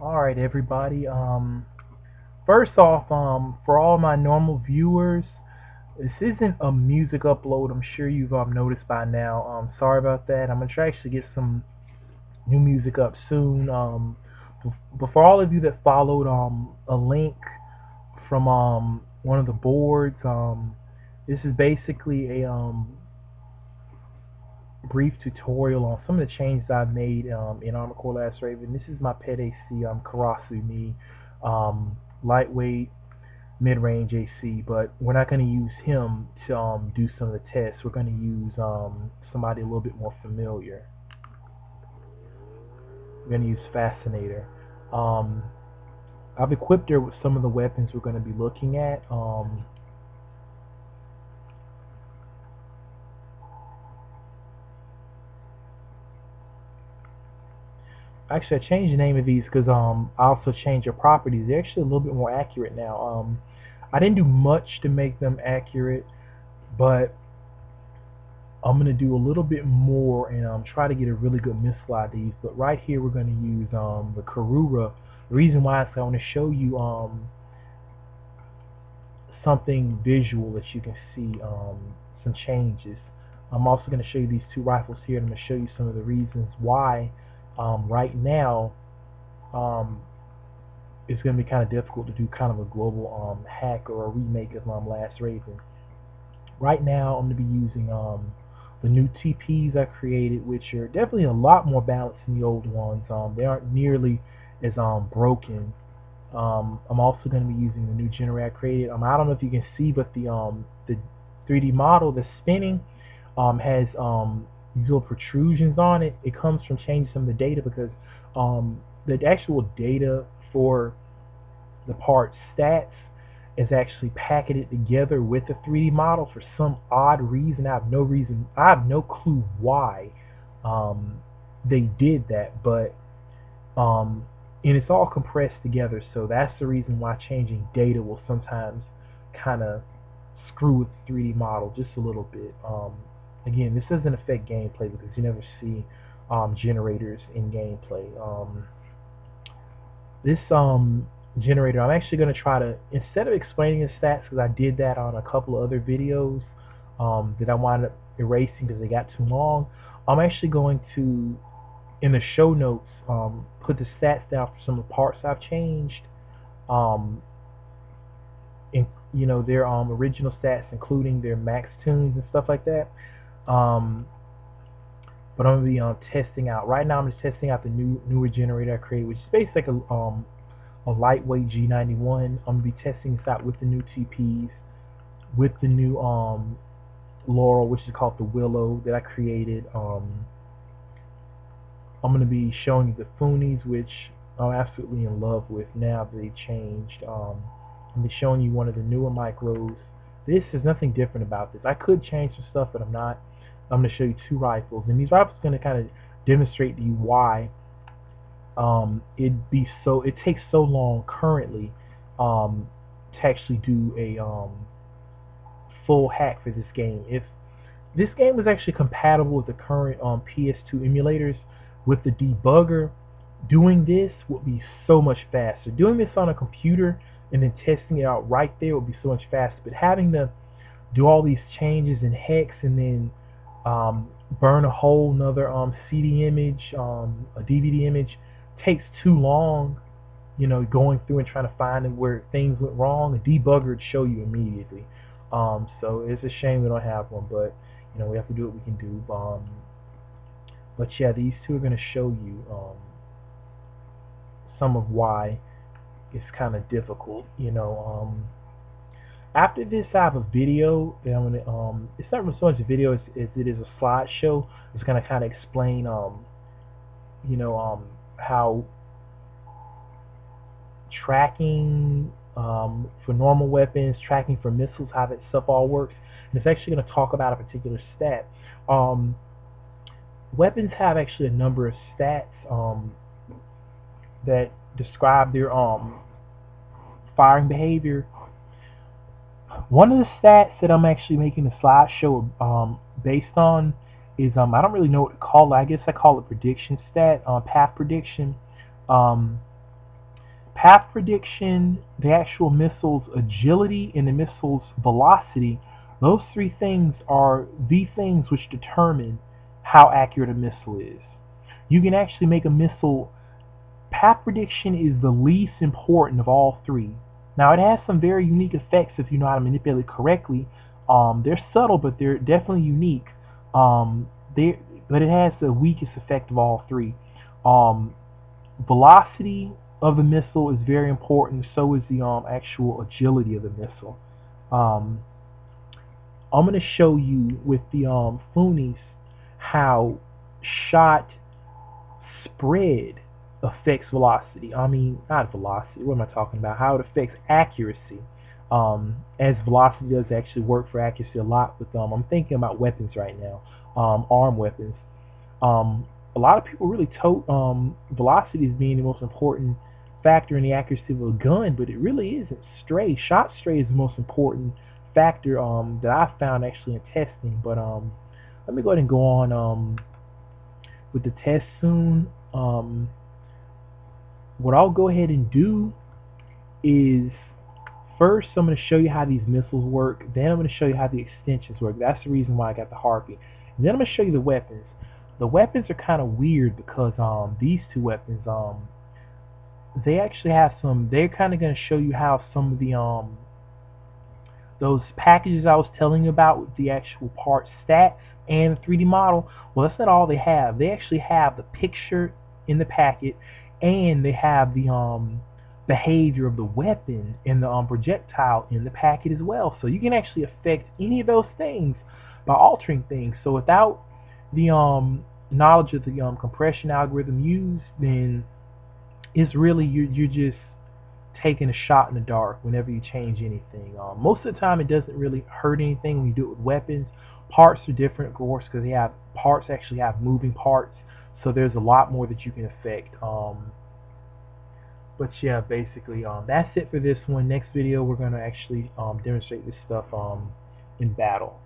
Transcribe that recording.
Alright everybody, first off, for all my normal viewers, this isn't a music upload. I'm sure you've noticed by now. Sorry about that. I'm going to try to actually get some new music up soon. But for all of you that followed a link from one of the boards, this is basically a brief tutorial on some of the changes I've made in Armored Core Last Raven. This is my pet AC, Karasu Me, lightweight, mid-range AC, but we're not going to use him to do some of the tests. We're going to use somebody a little bit more familiar. We're going to use Fascinator. Um, I've equipped her with some of the weapons we're going to be looking at. Actually, I changed the name of these because I also changed their properties. They're actually a little bit more accurate now. I didn't do much to make them accurate, but I'm going to do a little bit more and try to get a really good missile out of these. But right here, we're going to use the Karura. The reason why is I want to show you something visual that you can see, some changes. I'm also going to show you these two rifles here, and I'm going to show you some of the reasons why right now it's going to be kind of difficult to do kind of a global hack or a remake of Last Raven. Right now I'm going to be using the new TPs I created, which are definitely a lot more balanced than the old ones. They aren't nearly as broken. I'm also going to be using the new generator I created. I don't know if you can see, but the 3D model that's spinning has these little protrusions on it. It comes from changing some of the data because the actual data for the part stats is actually packaged together with the 3D model for some odd reason. I have no clue why they did that, but and it's all compressed together, so that's the reason why changing data will sometimes kind of screw with the 3D model just a little bit. Again, this doesn't affect gameplay because you never see generators in gameplay. This generator, I'm actually going to try to, instead of explaining the stats, because I did that on a couple of other videos that I wound up erasing because they got too long, I'm actually going to, in the show notes, put the stats down for some of the parts I've changed, in, their original stats, including their max tunes and stuff like that. But I'm gonna be testing out. Right now, I'm just testing out the newer generator I created, which is basically like a lightweight G91. I'm gonna be testing this out with the new TPs, with the new Laurel, which is called the Willow that I created. I'm gonna be showing you the Foonies, which I'm absolutely in love with now that they changed. I'm gonna be showing you one of the newer micros. This is nothing different about this. I could change some stuff, but I'm not. I'm going to show you two rifles, and these rifles are going to kind of demonstrate to you why it takes so long currently to actually do a full hack for this game. If this game was actually compatible with the current PS2 emulators with the debugger, doing this would be so much faster. Doing this on a computer and then testing it out right there would be so much faster. But having to do all these changes in hex and then burn a whole another CD image, a DVD image, takes too long. Going through and trying to find where things went wrong. A debugger would show you immediately. So it's a shame we don't have one, but we have to do what we can do. But yeah, these two are going to show you some of why it's kind of difficult. After this, I have a video that I'm gonna. It's not so much a video as it is a slideshow. It's gonna kind of explain, how tracking for normal weapons, tracking for missiles, how that stuff all works. And it's actually gonna talk about a particular stat. Weapons have actually a number of stats that describe their firing behavior. One of the stats that I'm actually making a slideshow based on is I don't really know what to call it. I guess I call it prediction stat, path prediction. Path prediction, the actual missile's agility, and the missile's velocity, those three things are the things which determine how accurate a missile is. You can actually make a missile. Path prediction is the least important of all three. Now it has some very unique effects if you know how to manipulate it correctly. They're subtle, but they're definitely unique. Um, but it has the weakest effect of all three. Um, Velocity of the missile is very important. So is the actual agility of the missile. Um, I'm going to show you with the Funis how shot spread affects velocity. I mean, not velocity. What am I talking about? How it affects accuracy. As velocity does actually work for accuracy a lot with I'm thinking about weapons right now, armed weapons. Um, a lot of people really tote velocity as being the most important factor in the accuracy of a gun, but it really isn't. Shot stray is the most important factor that I found actually in testing. But let me go ahead and go on with the test soon. What I'll go ahead and do is first I'm going to show you how these missiles work. Then I'm going to show you how the extensions work. That's the reason why I got the Harpy. And then I'm going to show you the weapons. The weapons are kind of weird because these two weapons they actually have some. They're kind of going to show you how some of the those packages I was telling you about with the actual part stats and the 3D model, well, that's not all they have. They actually have the picture in the packet, and they have the behavior of the weapon and the projectile in the packet as well. So you can actually affect any of those things by altering things. So without the knowledge of the compression algorithm used, then it's really you're just taking a shot in the dark whenever you change anything. Most of the time it doesn't really hurt anything when you do it with weapons. Parts are different, of course, because they have parts actually have moving parts, so there's a lot more that you can affect. But yeah, basically that's it for this one. Next video we're going to actually demonstrate this stuff in battle.